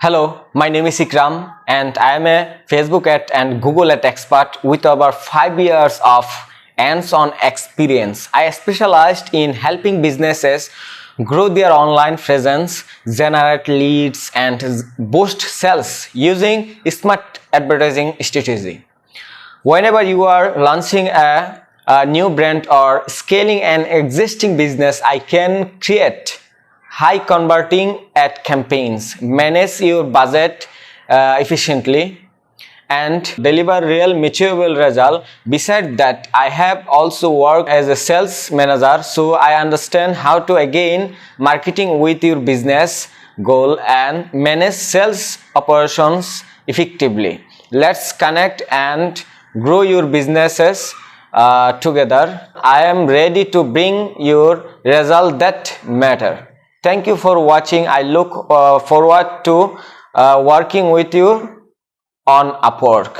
Hello, my name is Ikram and I am a Facebook ad and Google ad expert with over 5 years of hands-on experience. I specialized in helping businesses grow their online presence, generate leads and boost sales using smart advertising strategy. Whenever you are launching a new brand or scaling an existing business, I can create high converting ad campaigns, manage your budget efficiently, and deliver real measurable result. Besides that, I have also worked as a sales manager, so I understand how to again marketing with your business goal and manage sales operations effectively. Let's connect and grow your businesses together. I am ready to bring your result that matter. Thank you for watching. I look forward to working with you on Upwork.